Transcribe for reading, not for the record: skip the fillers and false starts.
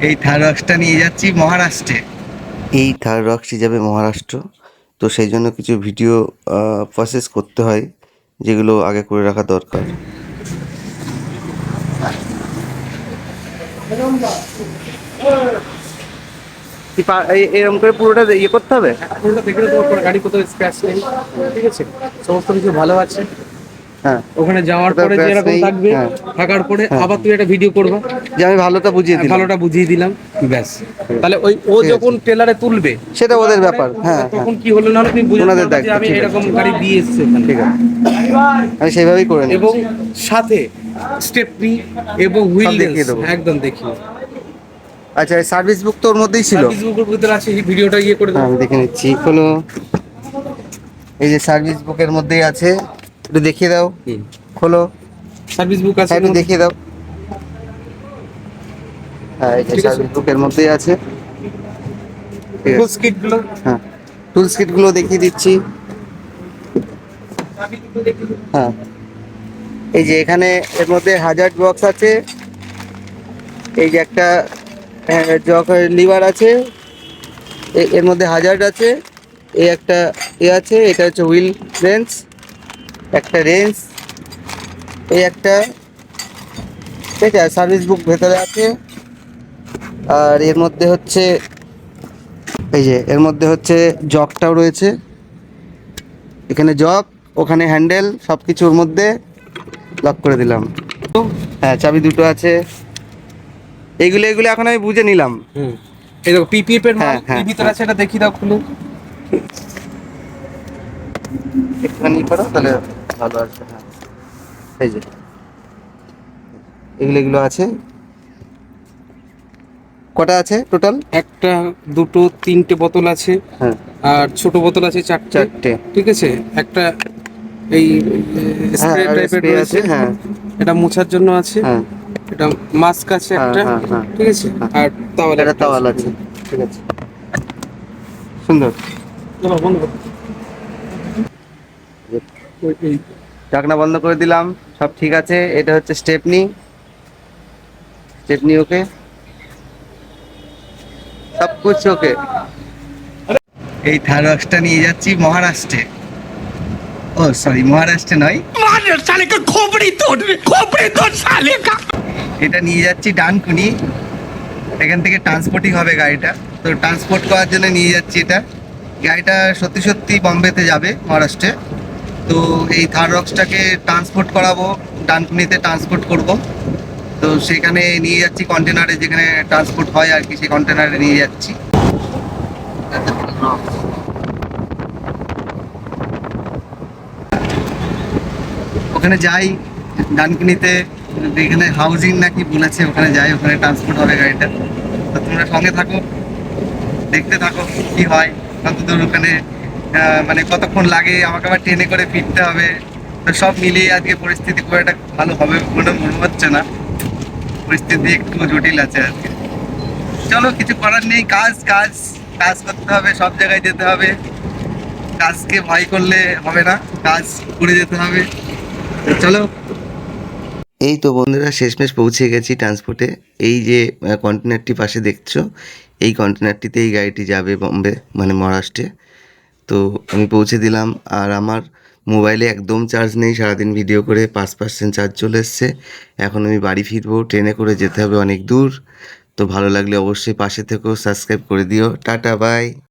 এই থার রক্সটা নিয়ে যাচ্ছি মহারাষ্ট্রে। এই থার রক্সটি যাবে মহারাষ্ট্র। তো সেই জন্য কিছু ভিডিও প্রসেস করতে হয়, যেগুলো আগে করে রাখা দরকার। এরকম করে পুরোটা ইয়ে করতে হবে। পুরোটা দেখে নিতে হবে, গাড়ি কোথাও স্ক্র্যাচ নেই, ঠিক আছে, সমস্ত কিছু ভালো আছে। হ্যাঁ, ওখানে যাওয়ার কোথাও পরে scratch যেরকম নেই। থাকবে, হ্যাঁ, থাকার পরে হ্যাঁ, আবার তুই একটা ভিডিও করবা, যে আমি ভালোটা বুঝিয়ে দিলাম। ভালোটা বুঝিয়ে দিলাম, ব্যাস। তাহলে ওই ও ঠিক যখন আছে। ট্রেলারে তুলবে সেটা ওদের ব্যাপার। হ্যাঁ, হ্যাঁ, তখন কি হলো না হলো তুমি বুঝতে ওনাদের পারবে যে দায়িত্ব। আমি ঠিক আছে, এরকম ঠিক গাড়ি আছে, দিয়ে এসেছি এখানে। ঠিক আছে, আমি সেইভাবেই করে নিই। এবং সাথে স্টেপনি এবং হুইল দেখিয়ে দেবো। একদম দেখিয়ে। আচ্ছা, সার্ভিস বুক তো ওর মধ্যেই ছিল। সার্ভিস বুকের ভিতরে আছে, এই ভিডিওটা ইয়ে করে হ্যাঁ, দাও। আমি দেখে নিচ্ছি। হলো, এই যে সার্ভিস বুকের মধ্যেই আছে, একটু দেখিয়ে দাও। খোলো। সার্ভিস বুক আছে হ্যাঁ, এর একটু মধ্যে। দেখিয়ে দাও। হ্যাঁ, এই যে ঠিক আছে, সার্ভিস বুকের মধ্যেই আছে। ঠিক ফুল আছে। স্কিট গুলো। হ্যাঁ, টুলস কিট গুলো দেখিয়ে দিচ্ছি। হ্যাঁ, এই যে এখানে এর মধ্যে হাজার্ড বক্স আছে। এই যে একটা জক লিভার আছে, এর মধ্যে হাজার্ড আছে। এই একটা আছে, এটা হচ্ছে হুইল রেঞ্চ, একটা রেঞ্চ, এই একটা। ঠিক আছে, সার্ভিস বুক ভেতরে আছে। আর এর মধ্যে হচ্ছে, এই যে এর মধ্যে হচ্ছে জকটাও রয়েছে। এখানে জক, ওখানে হ্যান্ডেল, সব কিছুর মধ্যে লক করে দিলাম। হ্যাঁ, চাবি দুটো আছে। এইগুলো এখন আমি বুঝে নিলাম। এই দেখো পিপিএফ এর মাল হ্যাঁ, হ্যাঁ, এর ভিতরে হ্যাঁ। আছে, এটা দেখিয়ে দাও, খুলো। একটুখানি করো তাহলে ভালো আসবে। হ্যাঁ, এই যে এগুলো আছে। কটা আছে টোটাল? একটা, দুটো, তিনটে বোতল আছে। হ্যাঁ, আর ছোট বোতল আছে চারটে। চারটে। ঠিক আছে, একটা এই হ্যাঁ, স্প্রে আর টাইপের স্প্রে রয়েছে। আছে। হ্যাঁ, এটা মোছার জন্য আছে। হ্যাঁ, এটা মাস্ক আছে হ্যাঁ, একটা। হ্যাঁ, হ্যাঁ, ঠিক আছে, হ্যাঁ। আর তাওয়াল একটা একটা তাওয়াল আছে। ঠিক আছে, সুন্দর। চলো বন্ধ করো। এই ঢাকনা বন্ধ করে দিলাম, সব ঠিক আছে। এটা হচ্ছে স্টেপনি। ওকে, সব কুছ ওকে। এই থার রক্সটা নিয়ে যাচ্ছি মহারাষ্ট্রে। ও সরি, মহারাষ্ট্রে নয়, এটা নিয়ে যাচ্ছি ডানকুনি। এখান থেকে ট্রান্সপোর্টিং হবে গাড়িটা। তো ট্রান্সপোর্ট করার জন্য নিয়ে যাচ্ছি এটা। গাড়িটা সত্যি সত্যি বম্বেতে যাবে, মহারাষ্ট্রে। তো এই থার রক্সটাকে ট্রান্সপোর্ট করাবো, ডানকুনিতে ট্রান্সপোর্ট করব। তো সেখানে নিয়ে যাচ্ছি কন্টেনারে, যেখানে ট্রান্সপোর্ট হয় আর কি, সেই কন্টেনারে নিয়ে যাচ্ছি। ওখানে যাই ডানকুনিতে, এখানে হাউজিং নাকি বলেছে, ওখানে যাই, ওখানে ট্রান্সপোর্ট হবে গাড়িটা। তো তোমরা সঙ্গে থাকো, দেখতে থাকো কি হয়, কতদূর ওখানে মানে কতক্ষণ লাগে, আমাকে আবার ট্রেনে করে ফিরতে হবে। তো সব মিলিয়ে আজকে পরিস্থিতি খুব একটা ভালো হবে বলে মনে হচ্ছে না। পরিস্থিতি একটু জটিল আছে আজকে। চলো, কিছু করার নেই, কাজ কাজ কাজ করতে হবে, সব জায়গায় যেতে হবে। কাজকে ভয় করলে হবে না, কাজ করে যেতে হবে। তো চলো। এই তো বন্ধুরা, শেষমেশ পৌঁছে গেছি ট্রান্সপোর্টে। এই যে কন্টেনারটি পাশে দেখছো, এই কন্টেনারটিতে এই গাড়িটি যাবে বম্বে, মানে মহারাষ্ট্রে। তো আমি পৌঁছে দিলাম। আর আমার মোবাইলে একদম চার্জ নেই, সারাদিন ভিডিও করে 5% চার্জ চলে এসছে। এখন আমি বাড়ি ফিরবো, ট্রেনে করে যেতে হবে অনেক দূর। তো ভালো লাগলে অবশ্যই পাশে থেকেও সাবস্ক্রাইব করে দিও। Tata, by.